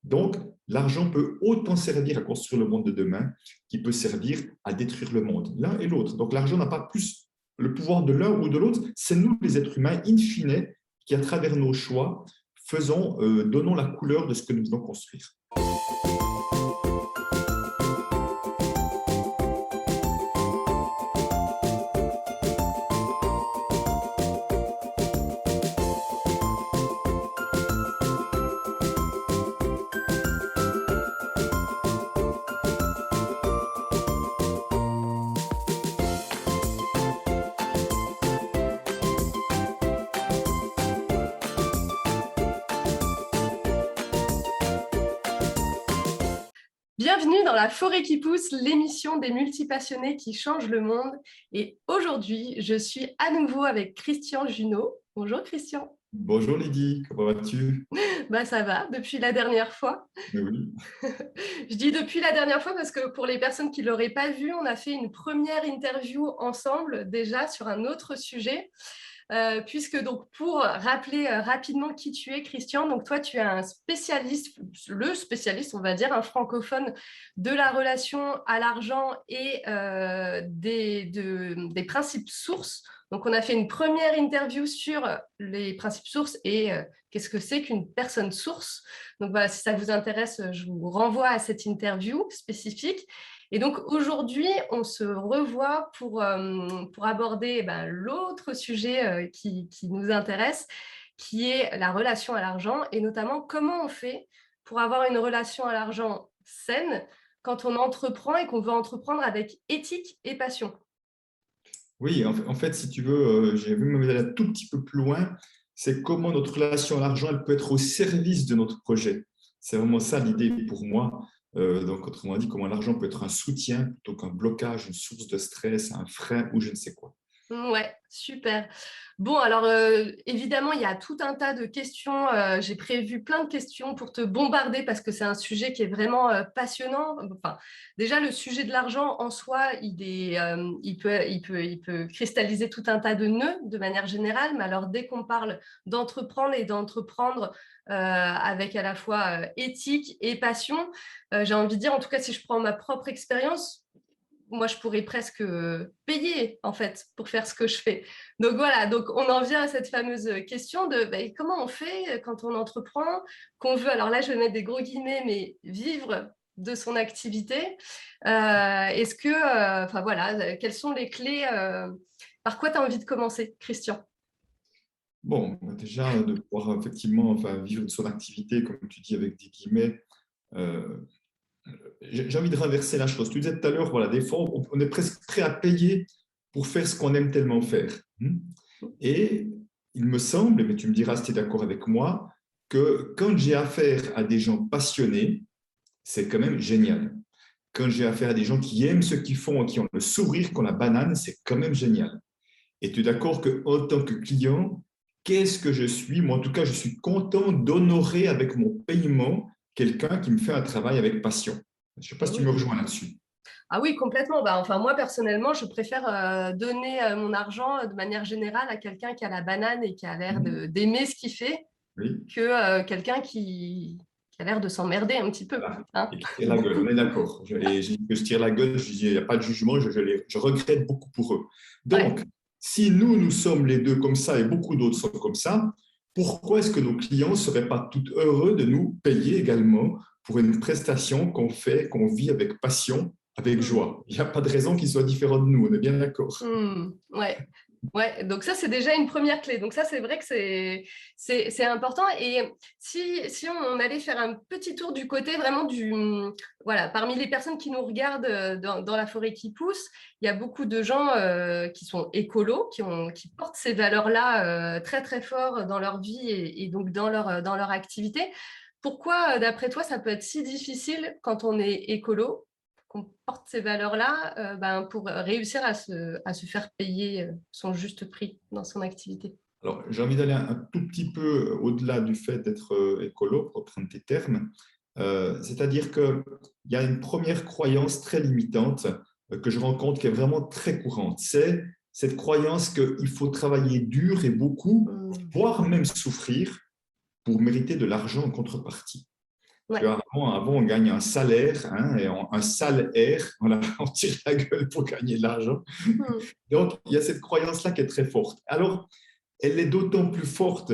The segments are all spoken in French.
Donc, l'argent peut autant servir à construire le monde de demain qu'il peut servir à détruire le monde, l'un et l'autre. Donc, l'argent n'a pas plus le pouvoir de l'un ou de l'autre, c'est nous, les êtres humains, in fine, qui, à travers nos choix, donnons la couleur de ce que nous voulons construire. Bienvenue dans La Forêt qui pousse, l'émission des multipassionnés qui changent le monde. Et aujourd'hui, je suis à nouveau avec Christian Junot. Bonjour Christian. Bonjour Lydie, comment vas-tu? Ça va, depuis la dernière fois. Oui. Je dis depuis la dernière fois parce que pour les personnes qui ne l'auraient pas vu, on a fait une première interview ensemble déjà sur un autre sujet. Puisque donc pour rappeler rapidement qui tu es, Christian, donc toi tu es un spécialiste, le spécialiste on va dire, un francophone de la relation à l'argent et des principes sources. Donc on a fait une première interview sur les principes sources et qu'est-ce que c'est qu'une personne source. Donc voilà, si ça vous intéresse, je vous renvoie à cette interview spécifique. Et donc aujourd'hui, on se revoit pour aborder l'autre sujet qui nous intéresse, qui est la relation à l'argent et notamment comment on fait pour avoir une relation à l'argent saine quand on entreprend et qu'on veut entreprendre avec éthique et passion. Oui, en fait, si tu veux, j'ai vu me aller un tout petit peu plus loin, c'est comment notre relation à l'argent, elle peut être au service de notre projet. C'est vraiment ça l'idée pour moi. Donc, autrement dit, comment l'argent peut être un soutien plutôt qu'un blocage, une source de stress, un frein ou je ne sais quoi. Ouais, super. Bon, alors évidemment, il y a tout un tas de questions. J'ai prévu plein de questions pour te bombarder parce que c'est un sujet qui est vraiment passionnant. Enfin, déjà, le sujet de l'argent en soi, il peut cristalliser tout un tas de nœuds de manière générale. Mais alors, dès qu'on parle d'entreprendre et d'entreprendre avec à la fois éthique et passion, j'ai envie de dire, en tout cas, si je prends ma propre expérience, moi, je pourrais presque payer, en fait, pour faire ce que je fais. Donc voilà, donc on en vient à cette fameuse question de comment on fait quand on entreprend, qu'on veut, alors là, je vais mettre des gros guillemets, mais vivre de son activité. Enfin voilà, quelles sont les clés par quoi tu as envie de commencer, Christian? Bon, déjà, de pouvoir effectivement vivre de son activité, comme tu dis, avec des guillemets, euh, j'ai envie de renverser la chose. Tu disais tout à l'heure, voilà, des fois, on est presque prêt à payer pour faire ce qu'on aime tellement faire. Et il me semble, mais tu me diras si tu es d'accord avec moi, que quand j'ai affaire à des gens passionnés, c'est quand même génial. Quand j'ai affaire à des gens qui aiment ce qu'ils font et qui ont le sourire, qui ont la banane, c'est quand même génial. Et tu es d'accord qu'en tant que client, qu'est-ce que je suis? Moi, en tout cas, je suis content d'honorer avec mon paiement quelqu'un qui me fait un travail avec passion. Je ne sais pas si tu me Oui. rejoins là-dessus. Ah oui, complètement. Enfin, moi, personnellement, je préfère donner mon argent de manière générale à quelqu'un qui a la banane et qui a l'air d'aimer ce qu'il fait Oui. que quelqu'un qui a l'air de s'emmerder un petit peu. Voilà. Hein. Et qui tire la gueule, on est d'accord. Et je tire la gueule, je dis, il n'y a pas de jugement, je regrette beaucoup pour eux. Ouais. Donc, si nous sommes les deux comme ça et beaucoup d'autres sont comme ça, pourquoi est-ce que nos clients ne seraient pas tout heureux de nous payer également pour une prestation qu'on fait, qu'on vit avec passion, avec joie? Il n'y a pas de raison qu'ils soient différents de nous, on est bien d'accord. Ouais. Ouais, donc ça, c'est déjà une première clé. Donc ça, c'est vrai que c'est important. Et si on allait faire un petit tour du côté vraiment voilà, parmi les personnes qui nous regardent dans la forêt qui pousse, il y a beaucoup de gens qui sont écolos, qui portent ces valeurs-là très, très fort dans leur vie et donc dans leur activité. Pourquoi, d'après toi, ça peut être si difficile quand on est écolo, qu'on porte ces valeurs-là pour réussir à se faire payer son juste prix dans son activité? Alors, j'ai envie d'aller un tout petit peu au-delà du fait d'être écolo, pour reprendre tes termes. C'est-à-dire qu'il y a une première croyance très limitante que je rencontre qui est vraiment très courante. C'est cette croyance qu'il faut travailler dur et beaucoup, voire même souffrir, pour mériter de l'argent en contrepartie. Ouais. Tu vois, avant, on gagne un salaire, hein, et un salaire, voilà, on tire la gueule pour gagner de l'argent. Hmm. Donc, il y a cette croyance-là qui est très forte. Alors, elle est d'autant plus forte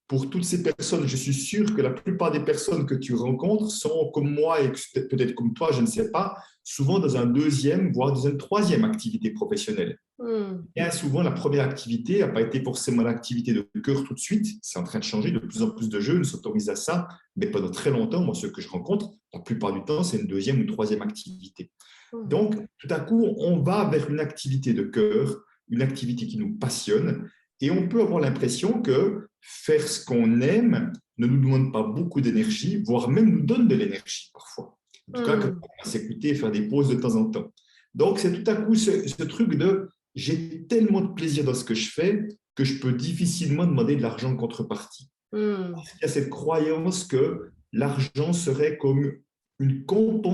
pour toutes ces personnes. Je suis sûr que la plupart des personnes que tu rencontres sont comme moi et peut-être comme toi, je ne sais pas, souvent dans un deuxième, voire dans une troisième activité professionnelle. Hmm. Bien souvent, la première activité n'a pas été forcément l'activité de cœur tout de suite. C'est en train de changer. De plus en plus de jeunes s'autorisent à ça. Mais pendant très longtemps, moi, ceux que je rencontre, la plupart du temps, c'est une deuxième ou troisième activité. Hmm. Donc, tout à coup, on va vers une activité de cœur, une activité qui nous passionne. Et on peut avoir l'impression que faire ce qu'on aime ne nous demande pas beaucoup d'énergie, voire même nous donne de l'énergie parfois. En tout cas, quand Hmm. on va s'écouter et faire des pauses de temps en temps. Donc, c'est tout à coup ce truc de j'ai tellement de plaisir dans ce que je fais que je peux difficilement demander de l'argent en contrepartie. Hmm. Il y a cette croyance que l'argent serait comme une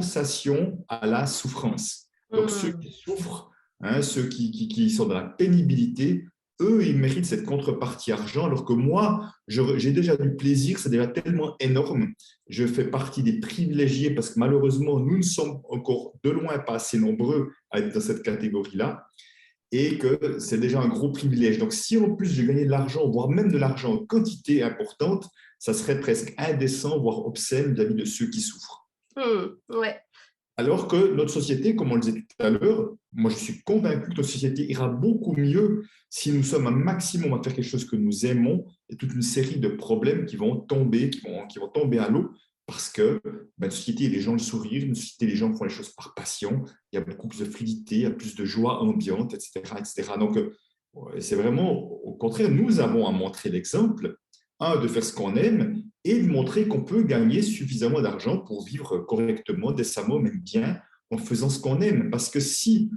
compensation à la souffrance. Donc, ceux Hmm. qui souffrent, hein, ceux qui sont dans la pénibilité, eux, ils méritent cette contrepartie argent, alors que moi, j'ai déjà du plaisir, c'est déjà tellement énorme. Je fais partie des privilégiés parce que malheureusement, nous ne sommes encore de loin pas assez nombreux à être dans cette catégorie-là et que c'est déjà un gros privilège. Donc, si en plus je gagnais de l'argent, voire même de l'argent en quantité importante, ça serait presque indécent, voire obscène vis-à-vis de ceux qui souffrent. Hmm. Ouais. Alors que notre société, comme on le disait tout à l'heure, moi je suis convaincu que notre société ira beaucoup mieux si nous sommes un maximum à faire quelque chose que nous aimons et toute une série de problèmes qui vont tomber, qui vont tomber à l'eau parce que une société, les gens le sourire, une société, les gens font les choses par passion, il y a beaucoup plus de fluidité, il y a plus de joie ambiante, etc. etc. Donc, c'est vraiment, au contraire, nous avons à montrer l'exemple, un, de faire ce qu'on aime, et de montrer qu'on peut gagner suffisamment d'argent pour vivre correctement, décemment, même bien, en faisant ce qu'on aime. Parce que si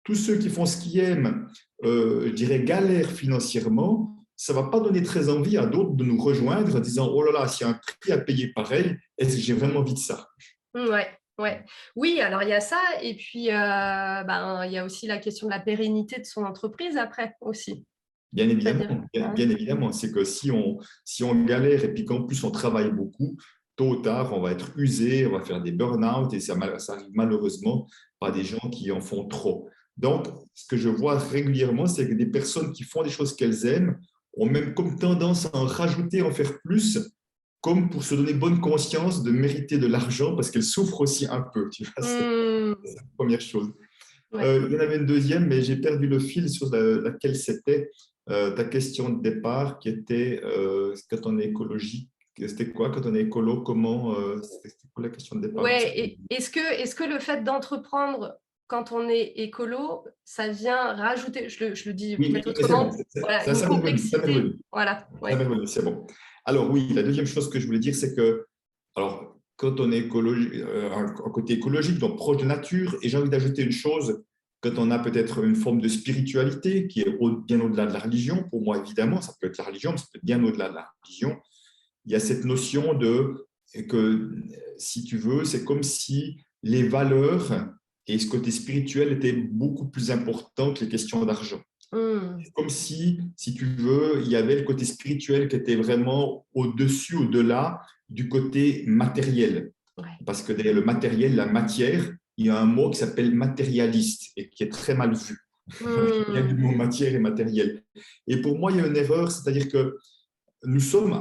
tous ceux qui font ce qu'ils aiment, je dirais, galèrent financièrement, ça ne va pas donner très envie à d'autres de nous rejoindre en disant, oh là là, s'il y a un prix à payer pareil, est-ce que j'ai vraiment envie de ça? Ouais. Ouais. Oui, alors il y a ça, et puis il y a aussi la question de la pérennité de son entreprise après aussi. Bien évidemment, C'est-à-dire, ouais. bien évidemment. C'est que si on galère et puis qu'en plus on travaille beaucoup, tôt ou tard, on va être usé, on va faire des burn-out et ça arrive malheureusement par des gens qui en font trop. Donc, ce que je vois régulièrement, c'est que des personnes qui font des choses qu'elles aiment ont même comme tendance à en rajouter, en faire plus, comme pour se donner bonne conscience de mériter de l'argent parce qu'elles souffrent aussi un peu. Tu vois, c'est Hmm. la première chose. Ouais. Il y en avait une deuxième, mais j'ai perdu le fil sur laquelle c'était ta question de départ, qui était quand on est écologique, c'était quoi quand on est écolo, comment, c'était quoi la question de départ? Ouais. Et est-ce que le fait d'entreprendre quand on est écolo, ça vient rajouter, je le dis Oui, peut-être oui, mais c'est bon, autrement, voilà, une ça m'est revenu, ça m'est complexité. revenu, Voilà. ça m'est Ouais. revenu, c'est bon. Alors oui, la deuxième chose que je voulais dire, c'est que, alors, quand on est un côté écologique, donc proche de nature, et j'ai envie d'ajouter une chose, quand on a peut-être une forme de spiritualité qui est bien au-delà de la religion, pour moi évidemment, ça peut être la religion, mais ça peut être bien au-delà de la religion, il y a cette notion de que, si tu veux, c'est comme si les valeurs et ce côté spirituel étaient beaucoup plus importants que les questions d'argent. Hmm. C'est comme si tu veux, il y avait le côté spirituel qui était vraiment au-dessus, au-delà du côté matériel. Ouais. Parce que derrière le matériel, la matière, il y a un mot qui s'appelle matérialiste et qui est très mal vu. Il y a du Hmm. mot matière et matériel. Et pour moi, il y a une erreur, c'est-à-dire que nous sommes,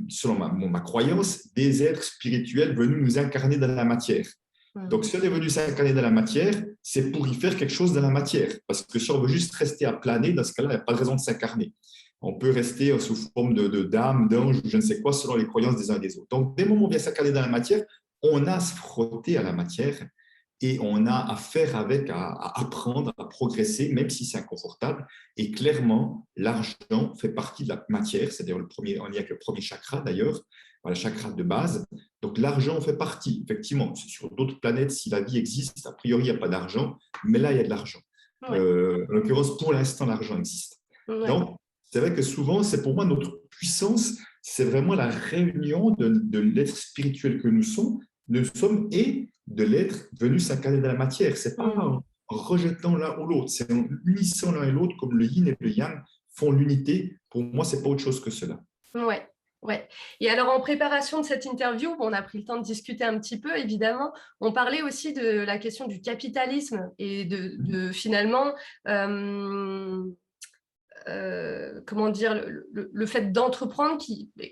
selon ma croyance, des êtres spirituels venus nous incarner dans la matière. Hmm. Donc, si on est venu s'incarner dans la matière, c'est pour y faire quelque chose dans la matière. Parce que si on veut juste rester à planer, dans ce cas-là, il n'y a pas de raison de s'incarner. On peut rester sous forme d'âme, d'ange ou je ne sais quoi, selon les croyances des uns et des autres. Donc, dès le moment où on vient s'incarner dans la matière, on a à se frotter à la matière et on a à faire avec, à apprendre, à progresser, même si c'est inconfortable. Et clairement, l'argent fait partie de la matière, c'est-à-dire le premier, on y a avec le premier chakra d'ailleurs, le chakra de base. Donc l'argent en fait partie, effectivement. Sur d'autres planètes, si la vie existe, a priori, il n'y a pas d'argent, mais là, il y a de l'argent. Ouais. En l'occurrence, pour l'instant, l'argent existe. Ouais. Donc, c'est vrai que souvent, c'est pour moi notre puissance, c'est vraiment la réunion de l'être spirituel que nous sommes et de l'être venu s'incarner dans la matière. C'est pas Hmm. en rejetant l'un ou l'autre, c'est en unissant l'un et l'autre comme le yin et le yang font l'unité. Pour moi, c'est pas autre chose que cela. Ouais. Ouais. Et alors, en préparation de cette interview, on a pris le temps de discuter un petit peu, évidemment. On parlait aussi de la question du capitalisme et de finalement, comment dire, le fait d'entreprendre,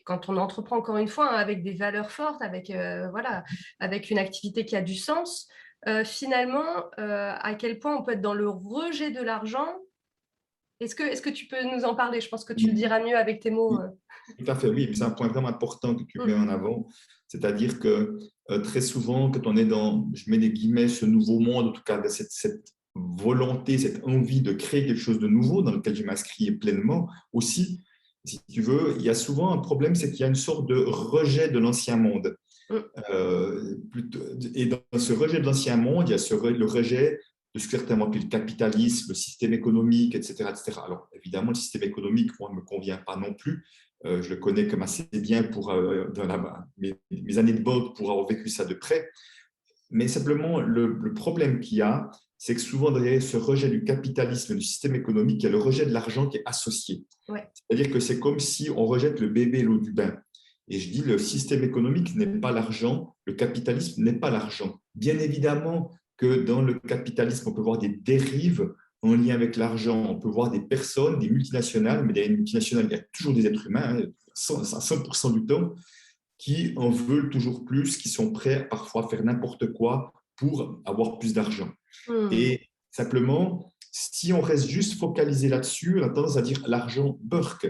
quand on entreprend encore une fois, hein, avec des valeurs fortes, avec, voilà, avec une activité qui a du sens, finalement, à quel point on peut être dans le rejet de l'argent. Est-ce que tu peux nous en parler? Je pense que tu le Oui, diras mieux avec tes mots. oui, tout à fait, oui. C'est un point vraiment important que tu mets en avant. C'est-à-dire que très souvent, quand on est dans, je mets des guillemets, ce nouveau monde, en tout cas, cette volonté, cette envie de créer quelque chose de nouveau dans lequel je m'inscris pleinement aussi, si tu veux, il y a souvent un problème, c'est qu'il y a une sorte de rejet de l'ancien monde. Mm, Et dans ce rejet de l'ancien monde, il y a le rejet de ce que certains appellent le capitalisme, le système économique, etc., etc. Alors, évidemment, le système économique, moi, ne me convient pas non plus. Je le connais comme assez bien dans mes années de banque pour avoir vécu ça de près. Mais simplement, le problème qu'il y a, c'est que souvent, derrière ce rejet du capitalisme, du système économique, il y a le rejet de l'argent qui est associé. ouais. C'est-à-dire que c'est comme si on rejette le bébé l'eau du bain. Et je dis, le système économique n'est pas l'argent, le capitalisme n'est pas l'argent. Bien évidemment que dans le capitalisme, on peut voir des dérives en lien avec l'argent. On peut voir des personnes, des multinationales, mais derrière les multinationales, il y a toujours des êtres humains, hein, à 100% du temps, qui en veulent toujours plus, qui sont prêts parfois à faire n'importe quoi pour avoir plus d'argent. Mm, Et simplement, si on reste juste focalisé là-dessus, on a tendance à dire l'argent burk.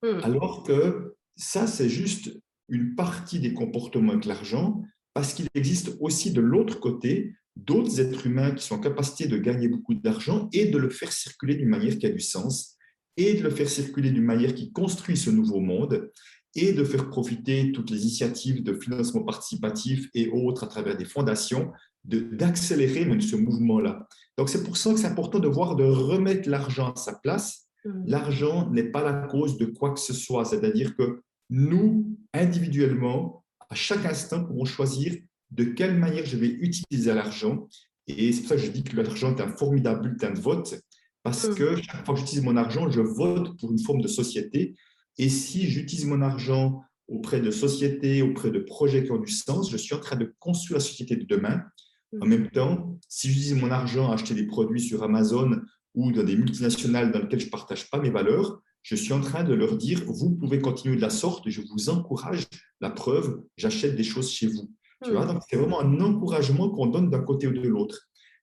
mm, Alors que ça, c'est juste une partie des comportements avec l'argent, parce qu'il existe aussi de l'autre côté d'autres êtres humains qui sont en capacité de gagner beaucoup d'argent et de le faire circuler d'une manière qui a du sens, et de le faire circuler d'une manière qui construit ce nouveau monde, et de faire profiter toutes les initiatives de financement participatif et autres à travers des fondations, d'accélérer même ce mouvement-là. Donc c'est pour ça que c'est important de voir, de remettre l'argent à sa place. mm. L'argent n'est pas la cause de quoi que ce soit. C'est-à-dire que nous, individuellement, à chaque instant, pouvons choisir de quelle manière je vais utiliser l'argent. Et c'est pour ça que je dis que l'argent est un formidable bulletin de vote, parce Mm. que chaque fois que j'utilise mon argent, je vote pour une forme de société. Et si j'utilise mon argent auprès de sociétés, auprès de projets qui ont du sens, je suis en train de construire la société de demain. En Mm. même temps, si j'utilise mon argent à acheter des produits sur Amazon ou dans des multinationales dans lesquelles je ne partage pas mes valeurs, je suis en train de leur dire, vous pouvez continuer de la sorte, je vous encourage, la preuve, j'achète des choses chez vous. Tu vois, Mm. donc c'est vraiment un encouragement qu'on donne d'un côté ou de l'autre.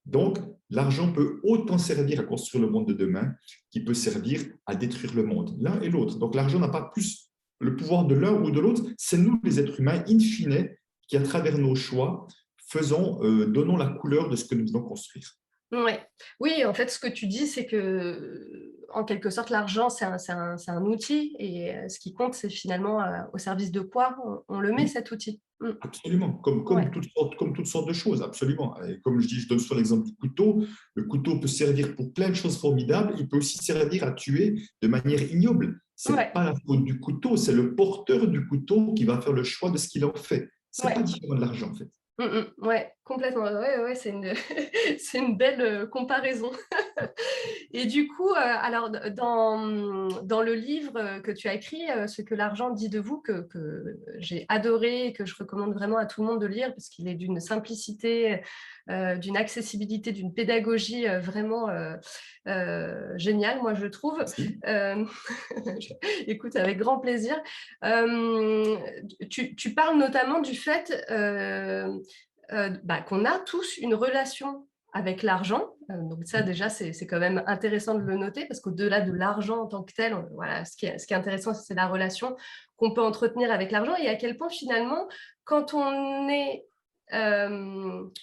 Donc, l'argent peut autant servir à construire le monde de demain qu'il peut servir à détruire le monde, l'un et l'autre. Donc, l'argent n'a pas plus le pouvoir de l'un ou de l'autre, c'est nous, les êtres humains, in fine, qui, à travers nos choix, donnons la couleur de ce que nous voulons construire. Ouais. Oui, en fait, ce que tu dis, c'est que, en quelque sorte, l'argent, c'est un outil et ce qui compte, c'est finalement au service de quoi on le met, Oui, cet outil. Mm. absolument, Ouais. comme toutes sortes de choses, absolument. Et comme je dis, je donne souvent l'exemple du couteau. Le couteau peut servir pour plein de choses formidables. Il peut aussi servir à tuer de manière ignoble. Ce n'est Ouais. pas la faute du couteau, c'est le porteur du couteau qui va faire le choix de ce qu'il en fait. Ce n'est pas Ouais. différent de l'argent, en fait. Ouais, complètement. Ouais, ouais, c'est une, c'est une belle comparaison. Et du coup, alors, dans le livre que tu as écrit, Ce que l'argent dit de vous, que j'ai adoré et que je recommande vraiment à tout le monde de lire parce qu'il est d'une simplicité, d'une accessibilité, d'une pédagogie vraiment géniale, moi, je trouve. Merci. Euh, Écoute, avec grand plaisir. Euh, tu parles notamment du fait qu'on a tous une relation avec l'argent. Donc ça, déjà, c'est quand même intéressant de le noter parce qu'au-delà de l'argent en tant que tel, voilà, ce qui est intéressant, c'est la relation qu'on peut entretenir avec l'argent et à quel point finalement, quand on est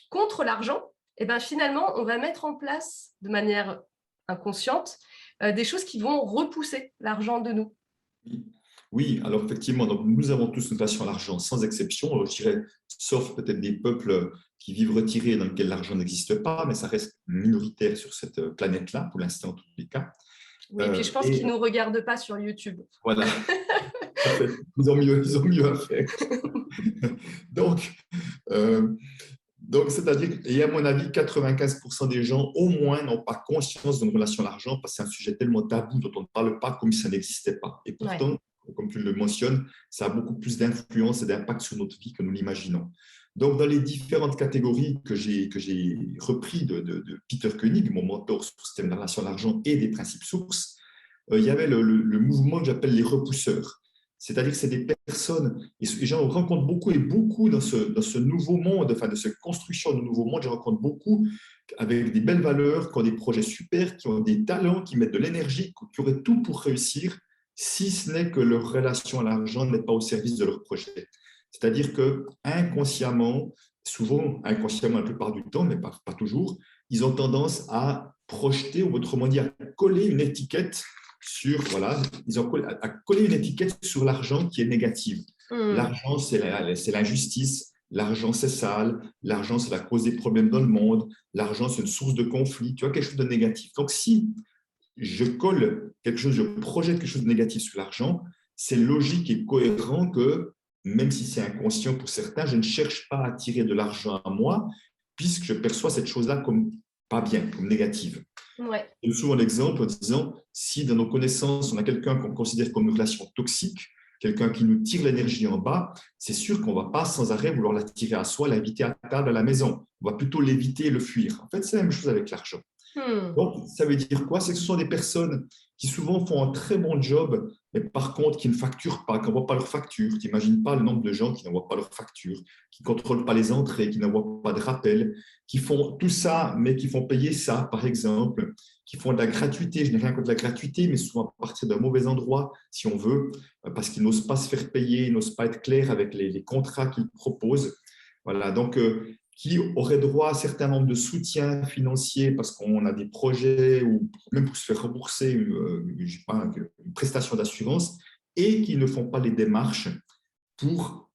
contre l'argent, et ben, finalement, on va mettre en place de manière inconsciente des choses qui vont repousser l'argent de nous. Oui, oui, alors effectivement, donc nous avons tous une passion à l'argent, sans exception. Alors, je dirais, sauf peut-être des peuples qui vivent retirés dans lesquels l'argent n'existe pas, mais ça reste minoritaire sur cette planète-là, pour l'instant, en tous les cas. Oui, puis je pense Et qu'ils ne nous regardent pas sur YouTube. voilà, en fait, ils ont mieux à faire. Donc, euh, donc c'est-à-dire, et à mon avis, 95% des gens, au moins, n'ont pas conscience d'une relation à l'argent parce que c'est un sujet tellement tabou dont on ne parle pas comme si ça n'existait pas. Et Ouais. pourtant, comme tu le mentionnes, ça a beaucoup plus d'influence et d'impact sur notre vie que nous l'imaginons. Donc, dans les différentes catégories que j'ai repris de Peter Koenig, mon mentor sur le système de relation à l'argent et des principes sources, il y avait le mouvement que j'appelle les repousseurs. C'est-à-dire que c'est des personnes, et j'en rencontre beaucoup et beaucoup dans ce nouveau monde, enfin de cette construction de nouveau monde, je rencontre beaucoup avec des belles valeurs, qui ont des projets super, qui ont des talents, qui mettent de l'énergie, qui auraient tout pour réussir, si ce n'est que leur relation à l'argent n'est pas au service de leur projet. C'est-à-dire que inconsciemment, souvent inconsciemment la plupart du temps, mais pas toujours, ils ont tendance à projeter, ou autrement dit, à coller une étiquette sur, voilà, ils ont à coller une étiquette sur l'argent qui est négative. L'argent, c'est l'injustice, l'argent, c'est sale, l'argent, c'est la cause des problèmes dans le monde, l'argent, c'est une source de conflit, tu vois, quelque chose de négatif. Donc, si je colle quelque chose, je projette quelque chose de négatif sur l'argent, c'est logique et cohérent que, même si c'est inconscient pour certains, je ne cherche pas à attirer de l'argent à moi, puisque je perçois cette chose-là comme pas bien, comme négative. Ouais. Je donne souvent l'exemple en disant, si dans nos connaissances, on a quelqu'un qu'on considère comme une relation toxique, quelqu'un qui nous tire l'énergie en bas, c'est sûr qu'on ne va pas sans arrêt vouloir l'attirer à soi, l'inviter à table à la maison. On va plutôt l'éviter et le fuir. En fait, c'est la même chose avec l'argent. Donc, ça veut dire quoi? C'est que ce sont des personnes qui souvent font un très bon job, mais par contre qui ne facturent pas, qui n'envoient pas leurs factures. Tu n'imagines pas le nombre de gens qui n'envoient pas leurs factures, qui ne contrôlent pas les entrées, qui n'envoient pas de rappels, qui font tout ça, mais qui font payer ça, par exemple, qui font de la gratuité. Je n'ai rien contre la gratuité, mais souvent à partir d'un mauvais endroit, si on veut, parce qu'ils n'osent pas se faire payer, ils n'osent pas être clairs avec les contrats qu'ils proposent. Voilà, donc qui aurait droit à un certain nombre de soutiens financiers parce qu'on a des projets ou même pour se faire rembourser une prestation d'assurance et qui ne font pas les démarches pour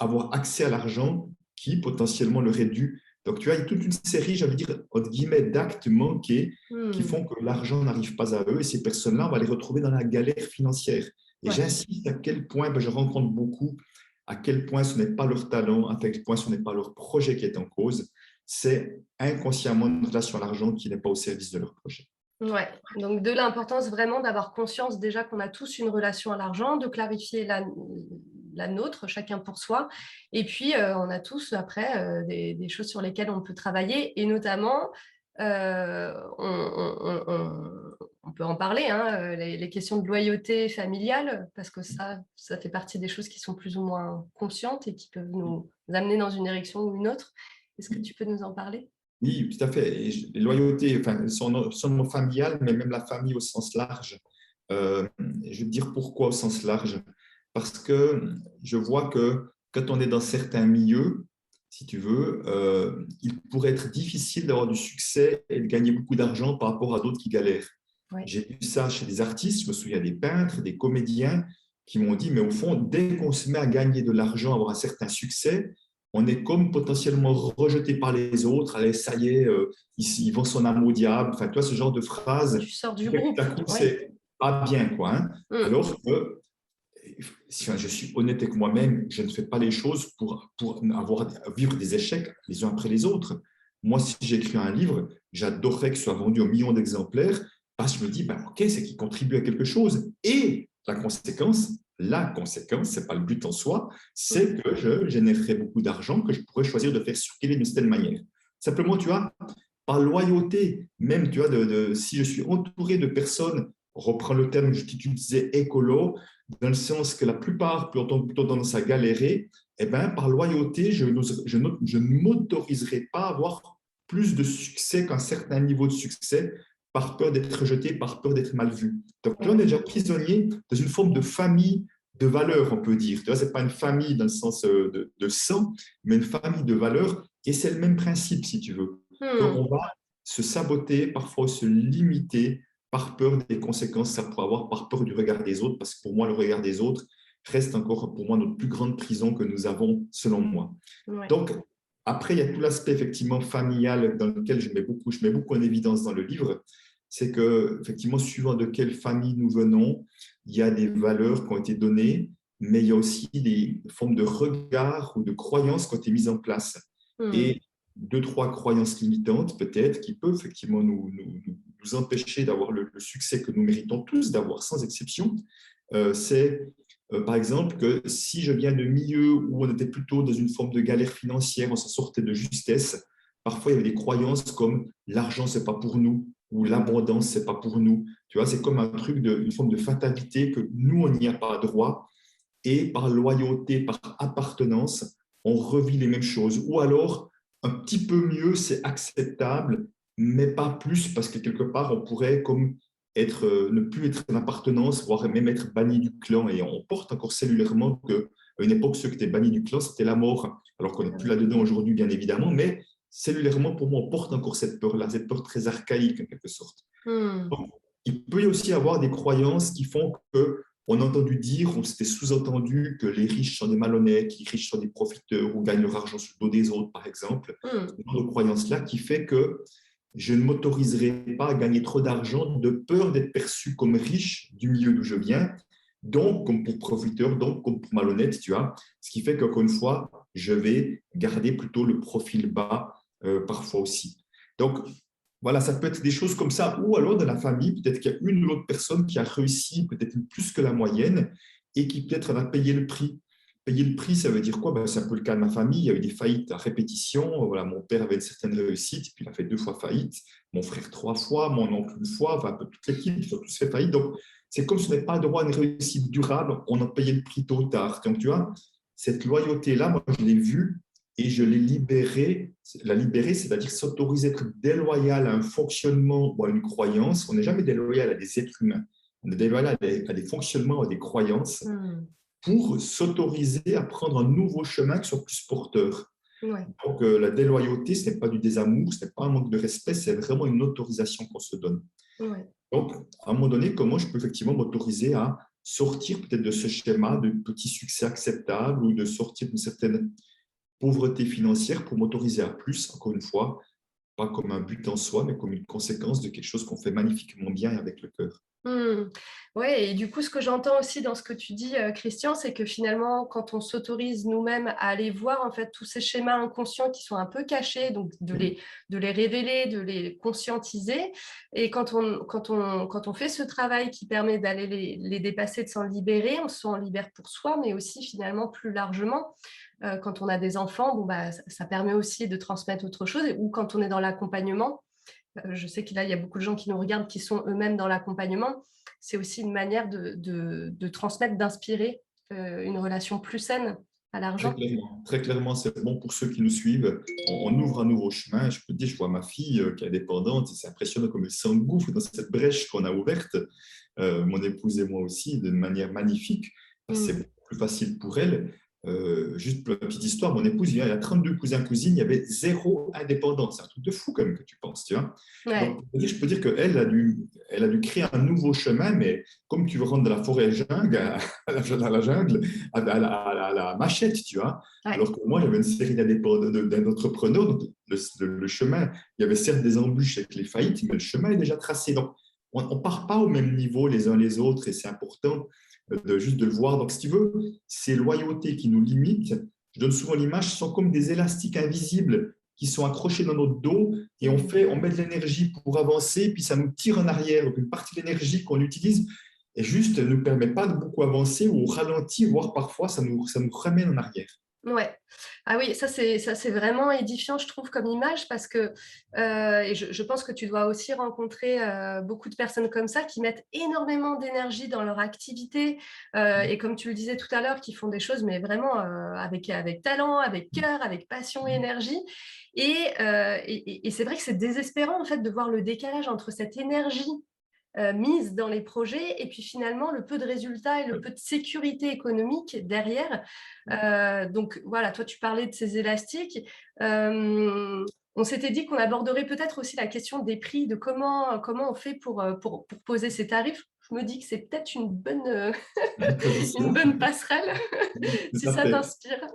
avoir accès à l'argent qui potentiellement leur est dû. Donc, tu vois, il y a toute une série, j'allais dire, entre guillemets, d'actes manqués qui font que l'argent n'arrive pas à eux et ces personnes-là, on va les retrouver dans la galère financière. Et j'insiste à quel point, je rencontre beaucoup à quel point ce n'est pas leur talent, à quel point ce n'est pas leur projet qui est en cause, c'est inconsciemment une relation à l'argent qui n'est pas au service de leur projet. Ouais, donc de l'importance vraiment d'avoir conscience déjà qu'on a tous une relation à l'argent, de clarifier la nôtre, chacun pour soi. Et puis, on a tous après des choses sur lesquelles on peut travailler et notamment, on peut en parler, hein, les questions de loyauté familiale, parce que ça fait partie des choses qui sont plus ou moins conscientes et qui peuvent nous amener dans une direction ou une autre. Est-ce que tu peux nous en parler? Oui, tout à fait. Et les loyautés, enfin, sont non seulement familiales, mais même la famille au sens large. Je vais te dire pourquoi au sens large. Parce que je vois que quand on est dans certains milieux, si tu veux, il pourrait être difficile d'avoir du succès et de gagner beaucoup d'argent par rapport à d'autres qui galèrent. Ouais. J'ai vu ça chez des artistes, je me souviens des peintres, des comédiens qui m'ont dit, mais au fond, dès qu'on se met à gagner de l'argent, avoir un certain succès, on est comme potentiellement rejeté par les autres. Allez, ça y est, ils vont son âme au diable. Enfin, tu vois, ce genre de phrase, Tu sors du tout groupe. à coup, c'est pas bien, quoi. Hein. Alors que, si je suis honnête avec moi-même, je ne fais pas les choses pour vivre des échecs les uns après les autres. Moi, si j'écris un livre, j'adorerais qu'il soit vendu aux millions d'exemplaires parce que je me dis, ben, OK, c'est qu'il contribue à quelque chose. Et la conséquence, ce n'est pas le but en soi, c'est que je générerai beaucoup d'argent que je pourrais choisir de faire circuler d'une certaine manière. Simplement, tu vois, par loyauté, même, tu vois, si je suis entouré de personnes, reprends le terme que j'utilisais écolo, dans le sens que la plupart ont plutôt tendance à galérer, eh ben, par loyauté, je ne m'autoriserai pas à avoir plus de succès qu'un certain niveau de succès par peur d'être rejeté, par peur d'être mal vu. Donc là, on est déjà prisonnier dans une forme de famille de valeurs, on peut dire. Ce n'est pas une famille dans le sens de sang, mais une famille de valeurs. Et c'est le même principe, si tu veux. Qu'on va se saboter, parfois se limiter par peur des conséquences que ça pourrait avoir, par peur du regard des autres, parce que pour moi, le regard des autres reste encore, pour moi, notre plus grande prison que nous avons, selon moi. Ouais. Donc, après, il y a tout l'aspect effectivement familial dans lequel je mets beaucoup en évidence dans le livre. C'est que, effectivement, suivant de quelle famille nous venons, il y a des valeurs qui ont été données, mais il y a aussi des formes de regard ou de croyances qui ont été mises en place. Et 2-3 croyances limitantes, peut-être, qui peuvent effectivement nous empêcher d'avoir le succès que nous méritons tous d'avoir, sans exception. C'est par exemple, que si je viens de milieux où on était plutôt dans une forme de galère financière, on s'en sortait de justesse, parfois il y avait des croyances comme l'argent, c'est pas pour nous, ou l'abondance, c'est pas pour nous. Tu vois, c'est comme un truc une forme de fatalité que nous, on n'y a pas droit. Et par loyauté, par appartenance, on revit les mêmes choses. Ou alors, un petit peu mieux, c'est acceptable, mais pas plus, parce que quelque part, on pourrait comme ne plus être en appartenance, voire même être banni du clan. Et on porte encore cellulairement qu'à une époque, ceux qui étaient bannis du clan, c'était la mort. Alors qu'on n'est plus là-dedans aujourd'hui, bien évidemment, mais cellulairement, pour moi, on porte encore cette peur-là, cette peur très archaïque, en quelque sorte. Donc, il peut y aussi avoir des croyances qui font que on a entendu dire, on s'était sous-entendu que les riches sont des malhonnêtes, les riches sont des profiteurs ou gagnent leur argent sur le dos des autres, par exemple. Ce genre de croyance-là qui fait que je ne m'autoriserai pas à gagner trop d'argent de peur d'être perçu comme riche du milieu d'où je viens, donc comme pour profiteur, donc comme pour malhonnête, tu vois. Ce qui fait qu'encore une fois, je vais garder plutôt le profil bas parfois aussi. Donc, voilà, ça peut être des choses comme ça. Ou alors, dans la famille, peut-être qu'il y a une ou l'autre personne qui a réussi peut-être plus que la moyenne et qui peut-être en a payé le prix. Payer le prix, ça veut dire quoi? C'est un peu le cas de ma famille. Il y a eu des faillites à répétition. Voilà, mon père avait une certaine réussite, puis il a fait 2 fois faillite. Mon frère 3 fois, mon oncle 1 fois. Enfin, un peu toute l'équipe, ils ont tous fait faillite. Donc, c'est comme ce n'est pas droit à une réussite durable, on en payait le prix tôt ou tard. Donc, tu vois, cette loyauté-là, moi, je l'ai vue et je l'ai libérée. La libérer, c'est-à-dire s'autoriser à être déloyal à un fonctionnement ou à une croyance. On n'est jamais déloyal à des êtres humains. On est déloyal à des fonctionnements, à des croyances pour s'autoriser à prendre un nouveau chemin qui soit plus porteur. Ouais. Donc, la déloyauté, ce n'est pas du désamour, ce n'est pas un manque de respect, c'est vraiment une autorisation qu'on se donne. Ouais. Donc, à un moment donné, comment je peux effectivement m'autoriser à sortir peut-être de ce schéma de petits succès acceptables ou de sortir d'une certaine pauvreté financière pour m'autoriser à plus, encore une fois, pas comme un but en soi, mais comme une conséquence de quelque chose qu'on fait magnifiquement bien et avec le cœur. Oui, et du coup, ce que j'entends aussi dans ce que tu dis, Christian, c'est que finalement, quand on s'autorise nous-mêmes à aller voir en fait tous ces schémas inconscients qui sont un peu cachés, donc de les révéler, de les conscientiser, et quand on fait ce travail qui permet d'aller les dépasser, de s'en libérer, on s'en libère pour soi, mais aussi finalement plus largement. Quand on a des enfants, bon, bah, ça permet aussi de transmettre autre chose, ou quand on est dans l'accompagnement. Je sais qu'il y a beaucoup de gens qui nous regardent qui sont eux-mêmes dans l'accompagnement. C'est aussi une manière de transmettre, d'inspirer une relation plus saine à l'argent. Très clairement, c'est bon pour ceux qui nous suivent. On ouvre un nouveau chemin. Je peux te dire, je vois ma fille qui est indépendante. C'est impressionnant comme elle s'engouffre dans cette brèche qu'on a ouverte, mon épouse et moi aussi, d'une manière magnifique. C'est beaucoup plus facile pour elle. Juste pour la petite histoire, mon épouse, il y a 32 cousins, cousines, il y avait 0 indépendance. C'est un truc de fou quand même que tu penses, tu vois. Ouais. Donc, je peux dire qu'elle elle a dû créer un nouveau chemin, mais comme tu veux rendre de la forêt jungle, à la jungle, à la machette, tu vois. Ouais. Alors que moi, j'avais une série d'entrepreneurs, donc le chemin, il y avait certes des embûches avec les faillites, mais le chemin est déjà tracé. Donc, on ne part pas au même niveau les uns les autres et c'est important juste de le voir. Donc, si tu veux, ces loyautés qui nous limitent, je donne souvent l'image, sont comme des élastiques invisibles qui sont accrochés dans notre dos et on met de l'énergie pour avancer, puis ça nous tire en arrière. Donc, une partie de l'énergie qu'on utilise et juste ne nous permet pas de beaucoup avancer ou ralentir, voire parfois ça nous ramène en arrière. Ouais. Ah oui, ça c'est vraiment édifiant, je trouve, comme image, parce que et je pense que tu dois aussi rencontrer beaucoup de personnes comme ça qui mettent énormément d'énergie dans leur activité et comme tu le disais tout à l'heure, qui font des choses, mais vraiment avec talent, avec cœur, avec passion et énergie. Et c'est vrai que c'est désespérant en fait de voir le décalage entre cette énergie mise dans les projets et puis finalement le peu de résultats et le peu de sécurité économique derrière. Donc voilà, toi tu parlais de ces élastiques. On s'était dit qu'on aborderait peut-être aussi la question des prix, de comment on fait pour poser ces tarifs. Je me dis que c'est peut-être une bonne passerelle, si ça t'inspire.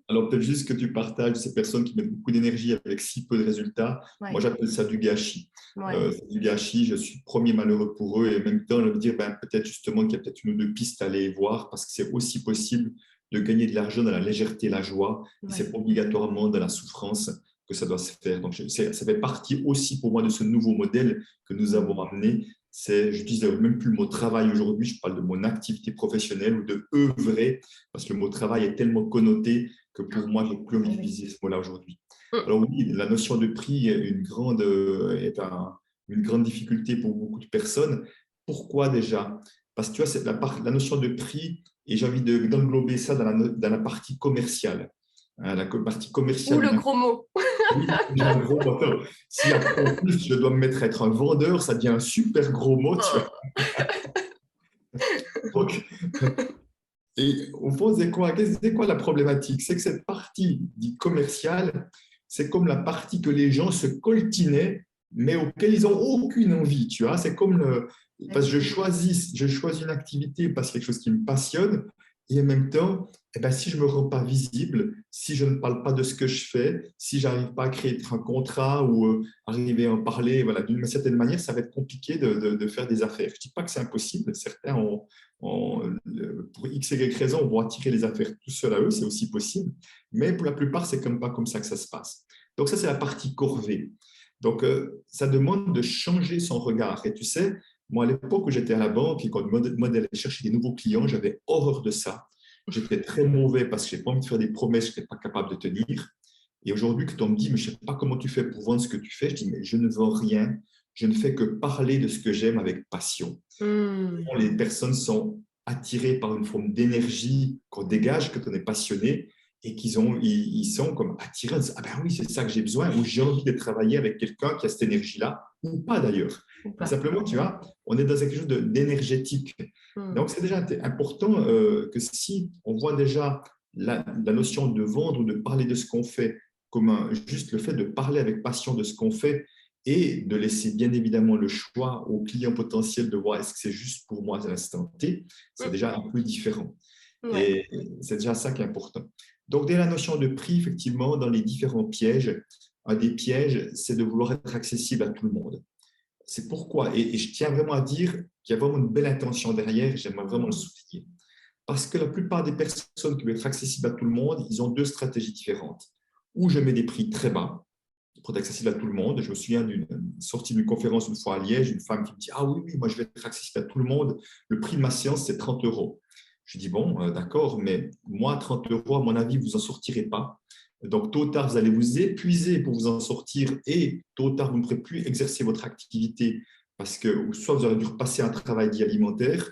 Alors, peut-être juste que tu partages ces personnes qui mettent beaucoup d'énergie avec si peu de résultats. Ouais. Moi, j'appelle ça du gâchis. Ouais. C'est du gâchis. Je suis premier malheureux pour eux. Et en même temps, je veux dire, peut-être justement qu'il y a peut-être une ou deux pistes à aller voir parce que c'est aussi possible de gagner de l'argent dans la légèreté, la joie. Ouais. Ce n'est pas obligatoirement dans la souffrance que ça doit se faire. Donc, ça fait partie aussi pour moi de ce nouveau modèle que nous avons amené. j'utilise même plus le mot travail aujourd'hui, je parle de mon activité professionnelle ou de œuvrer, parce que le mot travail est tellement connoté que pour moi, je n'ai plus envie d'utiliser ce mot-là aujourd'hui. Alors oui, la notion de prix est une grande difficulté pour beaucoup de personnes. Pourquoi déjà? Parce que tu vois, c'est la notion de prix, et j'ai envie d'englober ça dans la partie commerciale. Hein, la partie Ou commerciale le d'une. gros mot. Oui, j'ai un gros moteur. Si après, en plus, je dois me mettre à être un vendeur, ça devient un super gros mot, tu vois. Donc, et au fond, c'est quoi la problématique? C'est que cette partie dite commerciale, c'est comme la partie que les gens se coltinaient, mais auquel ils n'ont aucune envie, tu vois. C'est comme parce que je choisis une activité parce que c'est quelque chose qui me passionne, et en même temps, eh ben, si je ne me rends pas visible, si je ne parle pas de ce que je fais, si je n'arrive pas à créer un contrat ou arriver à en parler, voilà, d'une certaine manière, ça va être compliqué de faire des affaires. Je ne dis pas que c'est impossible, certains pour X, Y raisons, vont attirer les affaires tout seuls à eux, c'est aussi possible, mais pour la plupart, c'est pas comme ça que ça se passe. Donc ça, c'est la partie corvée. Donc, ça demande de changer son regard. Et tu sais, moi, à l'époque où j'étais à la banque et quand moi d'aller chercher des nouveaux clients, j'avais horreur de ça. J'étais très mauvais parce que je n'ai pas envie de faire des promesses que je n'étais pas capable de tenir. Et aujourd'hui, quand on me dit, mais je ne sais pas comment tu fais pour vendre ce que tu fais, je dis, mais je ne vends rien. Je ne fais que parler de ce que j'aime avec passion. Les personnes sont attirées par une forme d'énergie qu'on dégage, que on est passionné, et ils sont comme attirés. Ah ben oui, c'est ça que j'ai besoin, ou j'ai envie de travailler avec quelqu'un qui a cette énergie-là, ou pas d'ailleurs. Simplement, tu vois, on est dans quelque chose d'énergétique. Donc, c'est déjà important que si on voit déjà la notion de vendre ou de parler de ce qu'on fait comme juste le fait de parler avec passion de ce qu'on fait, et de laisser bien évidemment le choix aux clients potentiels de voir est-ce que c'est juste pour moi à l'instant T, c'est déjà un peu différent. Et c'est déjà ça qui est important. Donc, dès la notion de prix, effectivement, dans les différents pièges, un des pièges, c'est de vouloir être accessible à tout le monde. C'est pourquoi, et je tiens vraiment à dire qu'il y a vraiment une belle intention derrière, et j'aimerais vraiment le souligner. Parce que la plupart des personnes qui veulent être accessibles à tout le monde, ils ont deux stratégies différentes. Ou je mets des prix très bas, pour être accessible à tout le monde. Je me souviens d'une sortie d'une conférence une fois à Liège, une femme qui me dit « Ah oui, moi je vais être accessible à tout le monde, le prix de ma séance c'est 30 euros. » Je dis « Bon, d'accord, mais moi 30 euros, à mon avis, vous n'en sortirez pas. Donc tôt ou tard, vous allez vous épuiser pour vous en sortir et tôt ou tard, vous ne pourrez plus exercer votre activité parce que soit vous aurez dû repasser un travail dit alimentaire,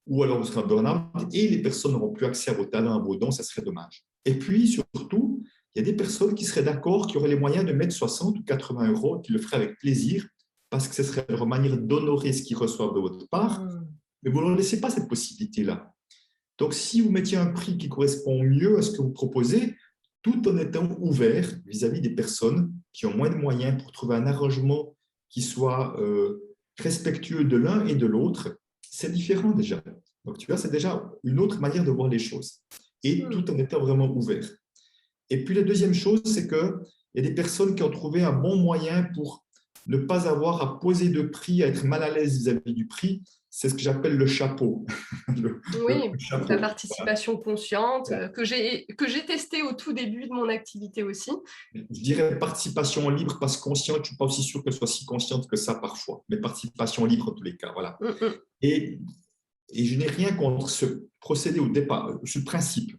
ou alors vous serez en burn-out et les personnes n'auront plus accès à vos talents, à vos dons, ça serait dommage. Et puis surtout, il y a des personnes qui seraient d'accord, qui auraient les moyens de mettre 60 ou 80 euros, qui le feraient avec plaisir, parce que ce serait leur manière d'honorer ce qu'ils reçoivent de votre part, mais vous ne leur laissez pas cette possibilité-là. Donc, si vous mettiez un prix qui correspond mieux à ce que vous proposez, tout en étant ouvert vis-à-vis des personnes qui ont moins de moyens pour trouver un arrangement qui soit respectueux de l'un et de l'autre, c'est différent déjà. Donc, tu vois, c'est déjà une autre manière de voir les choses, et tout en étant vraiment ouvert. Et puis la deuxième chose, c'est qu'il y a des personnes qui ont trouvé un bon moyen pour ne pas avoir à poser de prix, à être mal à l'aise vis-à-vis du prix. C'est ce que j'appelle le chapeau. Le chapeau. La participation consciente que j'ai testé au tout début de mon activité aussi. Je dirais participation libre parce que consciente, je ne suis pas aussi sûr qu'elle soit si consciente que ça parfois, mais participation libre en tous les cas. Voilà. Et je n'ai rien contre ce procédé au départ, ce principe.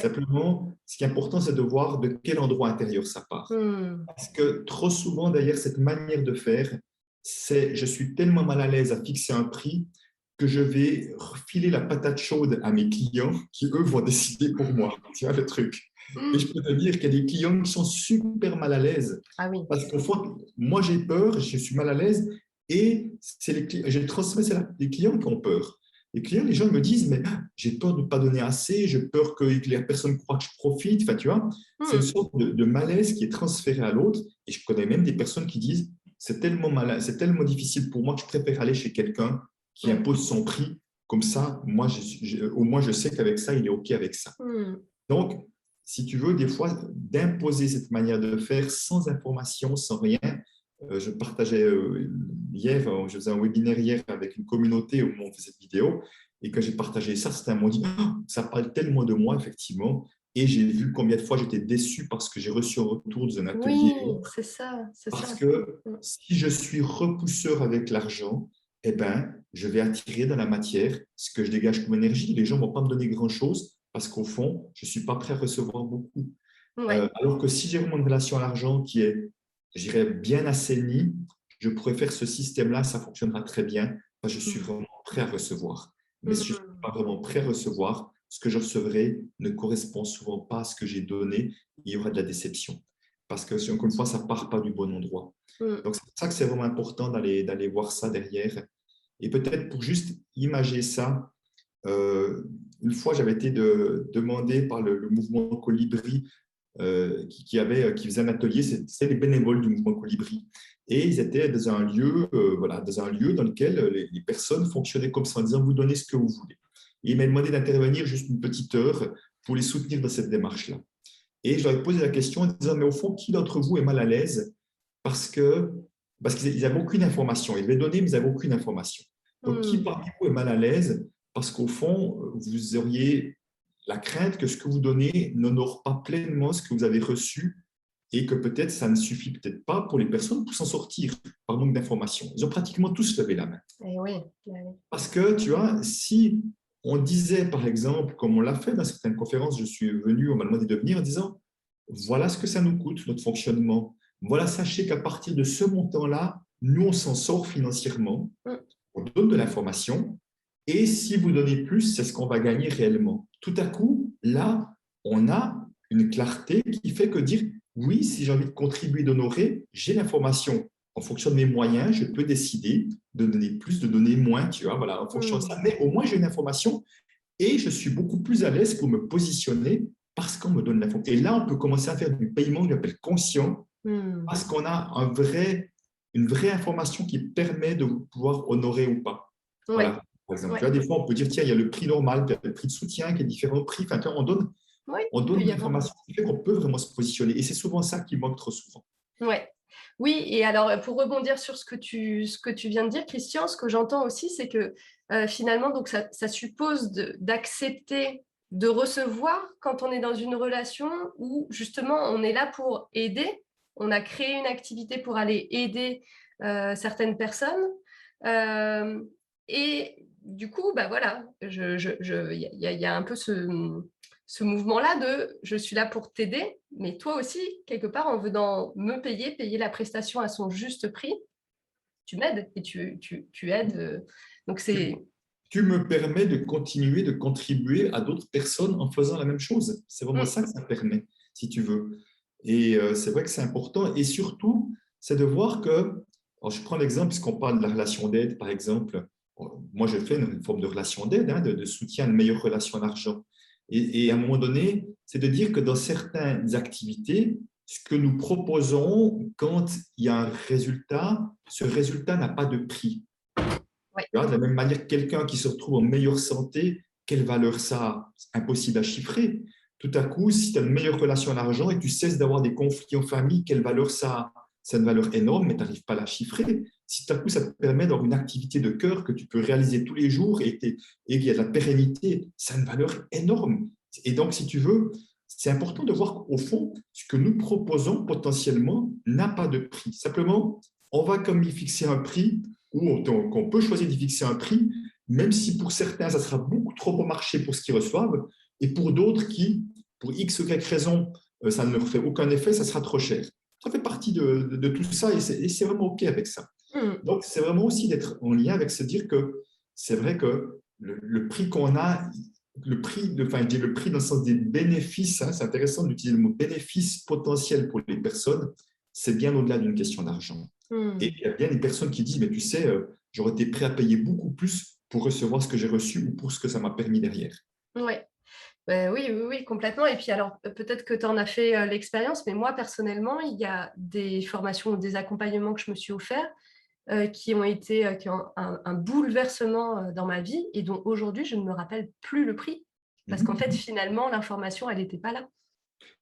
Simplement, ce qui est important, c'est de voir de quel endroit intérieur ça part. Parce que trop souvent, d'ailleurs, cette manière de faire, c'est je suis tellement mal à l'aise à fixer un prix que je vais refiler la patate chaude à mes clients qui, eux, vont décider pour moi. Tu vois le truc. Et je peux te dire qu'il y a des clients qui sont super mal à l'aise. Parce qu'au fond, moi, j'ai peur, je suis mal à l'aise et je transmets, c'est les clients qui ont peur. Les clients, les gens me disent, mais j'ai peur de ne pas donner assez, j'ai peur que les personnes croient que je profite. Enfin, tu vois, c'est une sorte de malaise qui est transféré à l'autre. Et je connais même des personnes qui disent, c'est tellement difficile pour moi que je préfère aller chez quelqu'un qui impose son prix. Comme ça, moi, au moins, je sais qu'avec ça, il est OK avec ça. Donc, si tu veux, des fois, d'imposer cette manière de faire sans information, sans rien. Je partageais hier, je faisais un webinaire hier avec une communauté où on faisait cette vidéo, et quand j'ai partagé ça, c'était un mot dit, ça parle tellement de moi, effectivement, et j'ai vu combien de fois j'étais déçu parce que j'ai reçu un retour dans un atelier. Oui, c'est ça. Parce que si je suis repousseur avec l'argent, eh ben, je vais attirer dans la matière ce que je dégage comme énergie. Les gens ne vont pas me donner grand-chose parce qu'au fond, je ne suis pas prêt à recevoir beaucoup. Ouais. Alors que si j'ai vraiment une relation à l'argent qui est, je dirais, bien assainie, je pourrais faire ce système-là, ça fonctionnera très bien, parce que je suis vraiment prêt à recevoir. Mais si je ne suis pas vraiment prêt à recevoir, ce que je recevrai ne correspond souvent pas à ce que j'ai donné, il y aura de la déception. Parce que, encore une fois, ça ne part pas du bon endroit. Donc, c'est pour ça que c'est vraiment important d'aller voir ça derrière. Et peut-être pour juste imager ça, une fois, j'avais été demandé par le mouvement Colibri qui faisait un atelier, c'est les bénévoles du mouvement Colibri. Et ils étaient dans un lieu, dans un lieu dans lequel les personnes fonctionnaient comme ça, en disant vous donnez ce que vous voulez. Et ils m'ont demandé d'intervenir juste une petite heure pour les soutenir dans cette démarche-là. Et je leur ai posé la question en disant mais au fond, qui d'entre vous est mal à l'aise parce qu'ils n'avaient aucune information. Ils devaient donner, mais ils n'avaient aucune information. Donc, qui parmi vous est mal à l'aise parce qu'au fond, vous auriez la crainte que ce que vous donnez n'honore pas pleinement ce que vous avez reçu et que peut-être ça ne suffit peut-être pas pour les personnes pour s'en sortir par manque d'informations. Ils ont pratiquement tous levé la main. Oui. Parce que, tu vois, si on disait, par exemple, comme on l'a fait dans certaines conférences, je suis venu, on m'a demandé de venir en disant, voilà ce que ça nous coûte, notre fonctionnement. Voilà, sachez qu'à partir de ce montant-là, nous, on s'en sort financièrement. On donne de l'information. Et si vous donnez plus, c'est ce qu'on va gagner réellement. Tout à coup, là, on a une clarté qui fait que dire, oui, si j'ai envie de contribuer, d'honorer, j'ai l'information. En fonction de mes moyens, je peux décider de donner plus, de donner moins, tu vois, voilà, en fonction de ça. Mais au moins, j'ai une information et je suis beaucoup plus à l'aise pour me positionner parce qu'on me donne l'information. Et là, on peut commencer à faire du paiement que j'appelle conscient parce qu'on a une vraie information qui permet de pouvoir honorer ou pas. Voilà. Par exemple, tu vois, des fois, on peut dire, tiens, il y a le prix normal, il y a le prix de soutien qui est différent prix. Enfin, on donne une information qui fait qu'on peut vraiment se positionner. Et c'est souvent ça qui manque trop souvent. Oui, et alors pour rebondir sur ce que tu viens de dire, Christian, ce que j'entends aussi, c'est que finalement, donc ça suppose d'accepter de recevoir quand on est dans une relation où justement on est là pour aider. On a créé une activité pour aller aider certaines personnes. Et du coup, bah voilà, il y a un peu ce mouvement-là de je suis là pour t'aider, mais toi aussi, quelque part, en venant me payer la prestation à son juste prix, tu m'aides et tu aides. Donc, c'est... Tu me permets de continuer de contribuer à d'autres personnes en faisant la même chose. C'est vraiment ça que ça permet, si tu veux. Et c'est vrai que c'est important. Et surtout, c'est de voir que, alors je prends l'exemple, puisqu'on parle de la relation d'aide, par exemple. Moi, je fais une forme de relation d'aide, de soutien, de meilleure relation à l'argent. Et à un moment donné, c'est de dire que dans certaines activités, ce que nous proposons, quand il y a un résultat, ce résultat n'a pas de prix. De la même manière, quelqu'un qui se retrouve en meilleure santé, quelle valeur ça a? C'est impossible à chiffrer. Tout à coup, si tu as une meilleure relation à l'argent et tu cesses d'avoir des conflits en famille, quelle valeur ça a? C'est une valeur énorme, mais tu n'arrives pas à la chiffrer. Si tout à coup, ça te permet d'avoir une activité de cœur que tu peux réaliser tous les jours et qu'il y a de la pérennité, c'est une valeur énorme. Et donc, si tu veux, c'est important de voir qu'au fond, ce que nous proposons potentiellement n'a pas de prix. Simplement, on va comme y fixer un prix où on peut choisir d'y fixer un prix, même si pour certains, ça sera beaucoup trop au marché pour ce qu'ils reçoivent, et pour d'autres qui, pour X ou Y raison, ça ne leur fait aucun effet, ça sera trop cher. Ça fait partie de tout ça et c'est vraiment OK avec ça. Donc, c'est vraiment aussi d'être en lien avec se dire que c'est vrai que le prix qu'on a, le prix dans le sens des bénéfices, hein, c'est intéressant d'utiliser le mot bénéfice potentiel pour les personnes, c'est bien au-delà d'une question d'argent. Et il y a bien des personnes qui disent, mais tu sais, j'aurais été prêt à payer beaucoup plus pour recevoir ce que j'ai reçu ou pour ce que ça m'a permis derrière. Oui, complètement. Et puis alors, peut-être que tu en as fait l'expérience, mais moi, personnellement, il y a des formations ou des accompagnements que je me suis offerts qui ont un bouleversement dans ma vie et dont aujourd'hui, je ne me rappelle plus le prix. Parce qu'en fait, finalement, l'information, elle n'était pas là.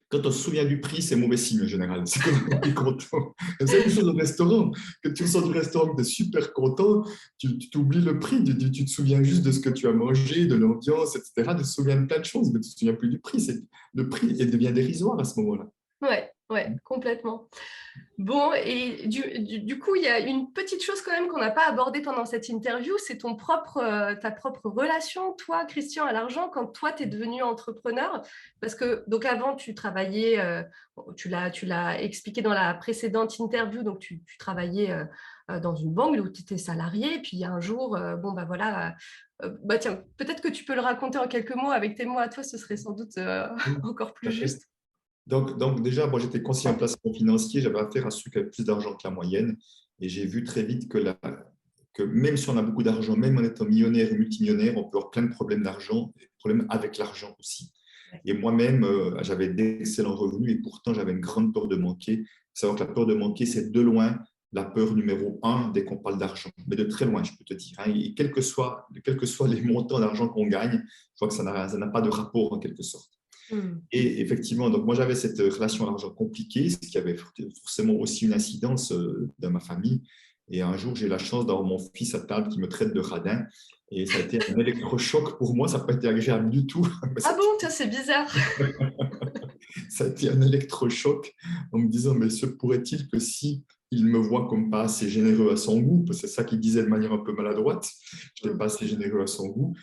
Quand on se souvient du prix, c'est mauvais signe en général. C'est quand on est content. C'est une chose au restaurant. Quand tu ressors du restaurant, tu es super content, tu t'oublies le prix, tu te souviens juste de ce que tu as mangé, de l'ambiance, etc. Tu te souviens de plein de choses, mais tu ne te souviens plus du prix. Le prix devient dérisoire à ce moment-là. Ouais, complètement. Bon, et du coup, il y a une petite chose quand même qu'on n'a pas abordée pendant cette interview, c'est ta propre relation, toi, Christian, à l'argent, quand toi, tu es devenu entrepreneur. Parce que, donc avant, tu travaillais, tu l'as expliqué dans la précédente interview, donc tu travaillais dans une banque où tu étais salarié, et puis il y a un jour, bon, bah voilà, bah tiens, peut-être que tu peux le raconter en quelques mots, avec tes mots à toi, ce serait sans doute Oui, encore tout plus à fait. juste. Donc déjà, moi j'étais conseiller en placement financier, j'avais affaire à ceux qui avaient plus d'argent que la moyenne et j'ai vu très vite que même si on a beaucoup d'argent, même en étant millionnaire et multimillionnaire, on peut avoir plein de problèmes d'argent, des problèmes avec l'argent aussi. Et moi-même, j'avais d'excellents revenus et pourtant j'avais une grande peur de manquer. Il faut savoir que la peur de manquer, c'est de loin la peur numéro un dès qu'on parle d'argent, mais de très loin, je peux te dire, hein. Et quels que soient les montants d'argent qu'on gagne, je crois que ça n'a pas de rapport en quelque sorte. Hmm. Et effectivement, donc moi j'avais cette relation à l'argent compliquée, ce qui avait forcément aussi une incidence dans ma famille. Et un jour, j'ai eu la chance d'avoir mon fils à table qui me traite de radin. Et ça a été un électrochoc pour moi, ça n'a pas été agréable du tout. Ah bon, ça c'est bizarre. Ça a été un électrochoc en me disant, mais se pourrait-il que si il me voit comme pas assez généreux à son goût, parce que c'est ça qu'il disait de manière un peu maladroite, je n'étais Hmm. pas assez généreux à son goût,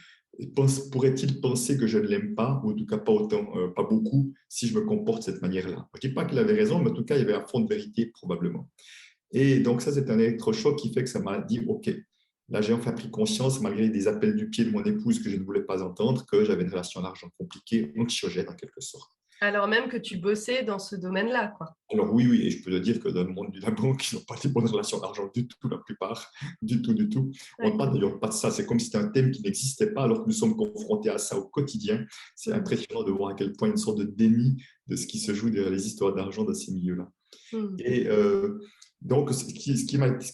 pourrait-il penser que je ne l'aime pas, ou en tout cas pas autant, pas beaucoup, si je me comporte de cette manière-là? Je ne dis pas qu'il avait raison, mais en tout cas, il y avait un fond de vérité probablement. Et donc ça, c'est un électrochoc qui fait que ça m'a dit, OK, là j'ai enfin pris conscience, malgré des appels du pied de mon épouse que je ne voulais pas entendre, que j'avais une relation à l'argent compliquée, anxiogène en quelque sorte. Alors même que tu bossais dans ce domaine-là, quoi. Alors oui, oui, et je peux te dire que dans le monde de la banque, ils n'ont pas des bonnes relations d'argent du tout, la plupart, du tout, du tout. On ne Ouais. parle d'ailleurs pas de ça, c'est comme si c'était un thème qui n'existait pas alors que nous sommes confrontés à ça au quotidien. C'est Hmm. impressionnant de voir à quel point une sorte de déni de ce qui se joue derrière les histoires d'argent dans ces milieux-là. Hmm. Et donc, ce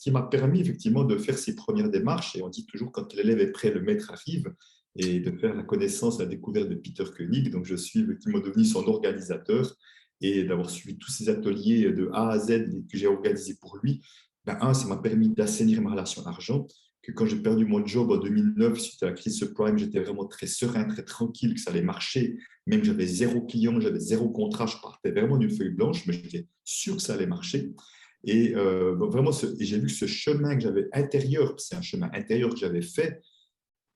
qui m'a permis effectivement de faire ces premières démarches, et on dit toujours quand l'élève est prêt, le maître arrive, et de faire la connaissance, la découverte de Peter Koenig. Donc, je suis effectivement devenu son organisateur et d'avoir suivi tous ces ateliers de A à Z que j'ai organisés pour lui. Ben, ça m'a permis d'assainir ma relation à l'argent. Que quand j'ai perdu mon job en 2009, suite à la crise subprime, j'étais vraiment très serein, très tranquille, que ça allait marcher. Même j'avais zéro client, j'avais zéro contrat, je partais vraiment d'une feuille blanche, mais j'étais sûr que ça allait marcher. Et donc vraiment, et j'ai vu que ce chemin que j'avais intérieur, c'est un chemin intérieur que j'avais fait,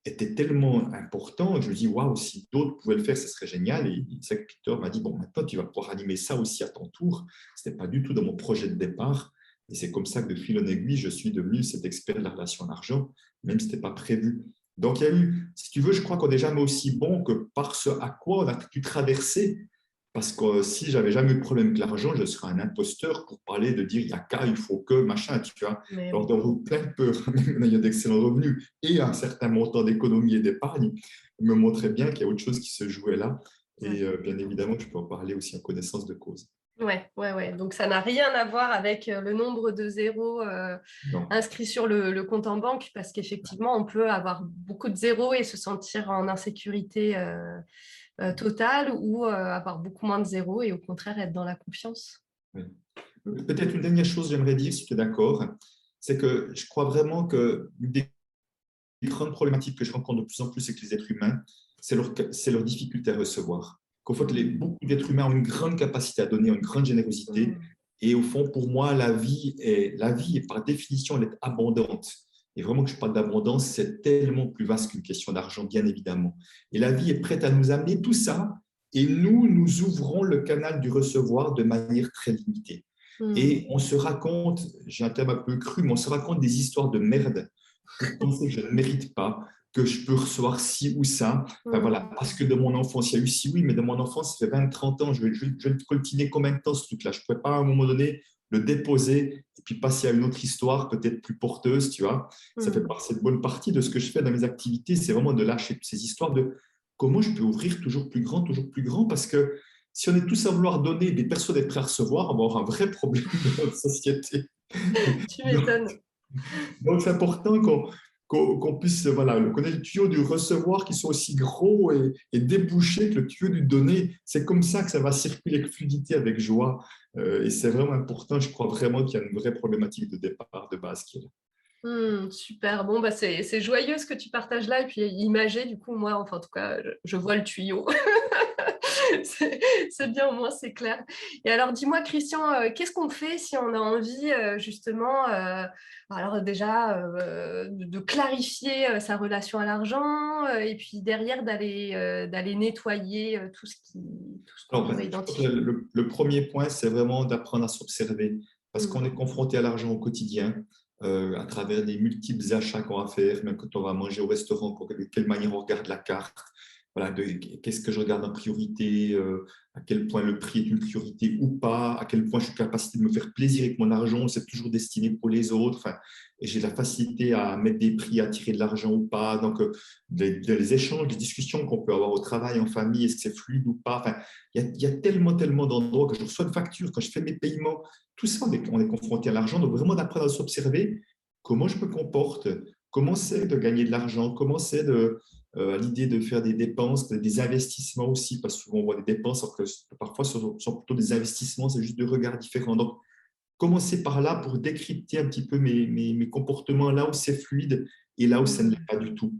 était tellement important que je me dis, waouh, si d'autres pouvaient le faire, ce serait génial. Et Isaac Peter m'a dit, bon, maintenant, tu vas pouvoir animer ça aussi à ton tour. Ce n'était pas du tout dans mon projet de départ. Et c'est comme ça que de fil en aiguille, je suis devenu cet expert de la relation à l'argent, même si ce n'était pas prévu. Donc, il y a eu, si tu veux, je crois qu'on n'est jamais aussi bon que par ce à quoi on a pu traverser. Parce que si j'avais jamais eu de problème avec l'argent, je serais un imposteur pour parler de dire il y a qu'à, il faut que, machin, tu vois. Mais Alors, oui. dans plein de peur, même il y a d'excellents revenus et un certain montant d'économie et d'épargne, me montrait bien qu'il y a autre chose qui se jouait là. Ouais. Et bien évidemment, je peux en parler aussi en connaissance de cause. Ouais, ouais, ouais. Donc ça n'a rien à voir avec le nombre de zéros Non. inscrits sur le compte en banque, parce qu'effectivement, on peut avoir beaucoup de zéros et se sentir en insécurité totale, ou avoir beaucoup moins de zéros et au contraire être dans la confiance. Oui. Mm. Peut-être une dernière chose, j'aimerais dire, si tu es d'accord, c'est que je crois vraiment que une des grandes problématiques que je rencontre de plus en plus avec les êtres humains, c'est leur difficulté à recevoir. Qu'au fait, beaucoup d'êtres humains ont une grande capacité à donner, une grande générosité. Mm. Et au fond, pour moi, la vie est par définition, elle est abondante. Et vraiment que je parle d'abondance, c'est tellement plus vaste qu'une question d'argent, bien évidemment. Et la vie est prête à nous amener tout ça. Et nous ouvrons le canal du recevoir de manière très limitée. Mm. Et on se raconte, j'ai un terme un peu cru, mais on se raconte des histoires de merde pour penser que je ne mérite pas, que je peux recevoir ci ou ça. Enfin, Mm. voilà, parce que de mon enfance, il y a eu ci, oui, mais de mon enfance, ça fait 20, 30 ans, je vais le coltiner combien de temps ce truc-là? Je ne pouvais pas à un moment donné le déposer et puis passer à une autre histoire peut-être plus porteuse, tu vois. Ça fait Mm. cette bonne partie de ce que je fais dans mes activités, c'est vraiment de lâcher ces histoires de comment je peux ouvrir toujours plus grand, parce que si on est tous à vouloir donner, des personnes être prêtes à recevoir, on va avoir un vrai problème dans notre société. Tu m'étonnes. Donc, c'est important qu'on puisse voilà, connaître le tuyau du recevoir qui soit aussi gros et débouché que le tuyau du donner. C'est comme ça que ça va circuler avec fluidité, avec joie. Et c'est vraiment important. Je crois vraiment qu'il y a une vraie problématique de départ, de base qui est là. Super, bon, bah, c'est joyeux ce que tu partages là, et puis imagé, du coup, moi, enfin, en tout cas, je vois le tuyau. C'est bien, au moins c'est clair. Et alors dis-moi Christian, qu'est-ce qu'on fait si on a envie justement, alors déjà de clarifier sa relation à l'argent et puis derrière d'aller nettoyer tout ce qu'on Alors, aurait je crois que identifié. le premier point, c'est vraiment d'apprendre à s'observer parce qu'on est Mm. confronté à l'argent au quotidien à travers les multiples achats qu'on va faire, même quand on va manger au restaurant, de quelle manière on regarde la carte, voilà, qu'est-ce que je regarde en priorité, à quel point le prix est une priorité ou pas, à quel point je suis capable de me faire plaisir avec mon argent, c'est toujours destiné pour les autres. Enfin, et j'ai la facilité à mettre des prix, à tirer de l'argent ou pas. Donc, les échanges, les discussions qu'on peut avoir au travail, en famille, est-ce que c'est fluide ou pas. Enfin, il y a tellement, tellement d'endroits que je reçois de factures, quand je fais mes paiements, tout ça, on est confronté à l'argent. Donc, vraiment d'apprendre à s'observer comment je me comporte, comment c'est de gagner de l'argent, comment c'est à l'idée de faire des dépenses, des investissements aussi, parce que souvent on voit des dépenses, alors que parfois ce sont plutôt des investissements, c'est juste deux regards différents. Donc, commencer par là pour décrypter un petit peu mes comportements là où c'est fluide et là où ça ne l'est pas du tout.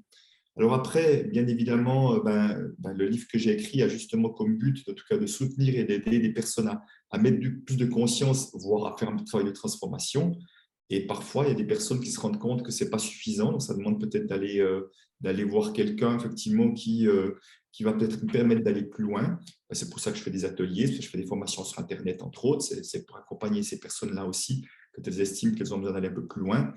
Alors après, bien évidemment, le livre que j'ai écrit a justement comme but, en tout cas, de soutenir et d'aider des personnes à mettre plus de conscience, voire à faire un travail de transformation. Et parfois, il y a des personnes qui se rendent compte que ce n'est pas suffisant. Donc, ça demande peut-être d'aller voir quelqu'un, effectivement, qui va peut-être me permettre d'aller plus loin. C'est pour ça que je fais des ateliers, je fais des formations sur Internet, entre autres. C'est pour accompagner ces personnes-là aussi, quand elles estiment qu'elles ont besoin d'aller un peu plus loin.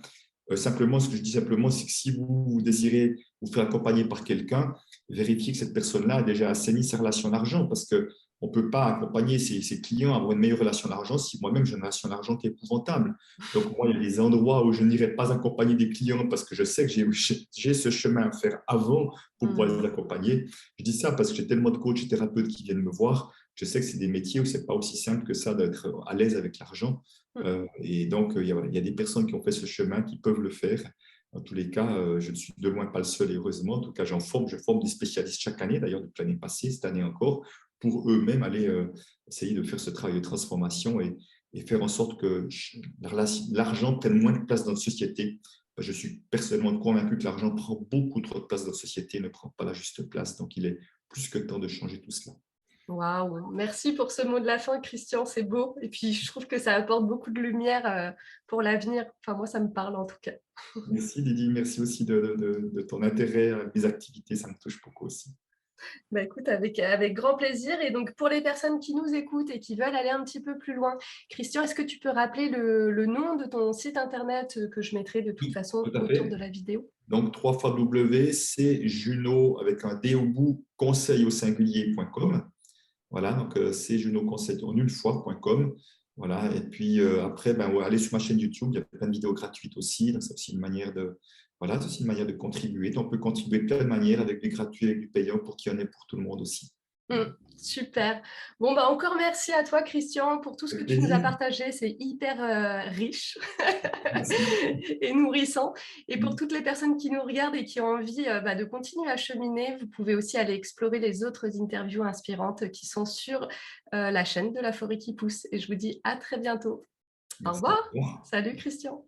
Simplement, ce que je dis simplement, c'est que si vous désirez vous faire accompagner par quelqu'un, vérifiez que cette personne-là a déjà assaini ses relations d'argent, parce qu'on ne peut pas accompagner ses clients à avoir une meilleure relation d'argent si moi-même j'ai une relation d'argent qui est épouvantable. Donc, moi, il y a des endroits où je n'irai pas accompagner des clients parce que je sais que j'ai ce chemin à faire avant pour pouvoir les accompagner. Je dis ça parce que j'ai tellement de coachs et thérapeutes qui viennent me voir. Je sais que c'est des métiers où ce n'est pas aussi simple que ça d'être à l'aise avec l'argent. Et donc, il y a des personnes qui ont fait ce chemin, qui peuvent le faire. Dans tous les cas, je ne suis de loin pas le seul, et heureusement. En tout cas, je forme des spécialistes chaque année, d'ailleurs, depuis l'année passée, cette année encore, pour eux-mêmes aller essayer de faire ce travail de transformation et faire en sorte que l'argent prenne moins de place dans notre société. Je suis personnellement convaincu que l'argent prend beaucoup trop de place dans notre société, ne prend pas la juste place. Donc, il est plus que temps de changer tout cela. Waouh, merci pour ce mot de la fin, Christian, c'est beau. Et puis, je trouve que ça apporte beaucoup de lumière pour l'avenir. Enfin, moi, ça me parle en tout cas. Merci Lydie, merci aussi de ton intérêt à mes activités, ça me touche beaucoup aussi. Bah, écoute, avec grand plaisir. Et donc, pour les personnes qui nous écoutent et qui veulent aller un petit peu plus loin, Christian, est-ce que tu peux rappeler le nom de ton site internet que je mettrai de toute Oui, façon tout à autour fait. de la vidéo? Donc, 3 fois W, c'est Juno avec un D au bout, conseil au singulier.com. Voilà, donc c'est Juno conseil en une fois.com. Voilà, et puis après, allez sur ma chaîne YouTube, il y a plein de vidéos gratuites aussi. Donc, c'est aussi une manière voilà, c'est aussi une manière de contribuer. Donc, on peut contribuer de plein de manières, avec du gratuit, avec du payant, pour qu'il y en ait pour tout le monde aussi. Super. Bon, bah encore merci à toi, Christian, pour tout ce que Avec tu nous as plaisir. partagé. C'est hyper riche Merci. et nourrissant. Et pour toutes les personnes qui nous regardent et qui ont envie de continuer à cheminer, vous pouvez aussi aller explorer les autres interviews inspirantes qui sont sur la chaîne de La Forêt qui pousse. Et je vous dis à très bientôt. Au Merci. revoir. Au revoir. Salut, Christian.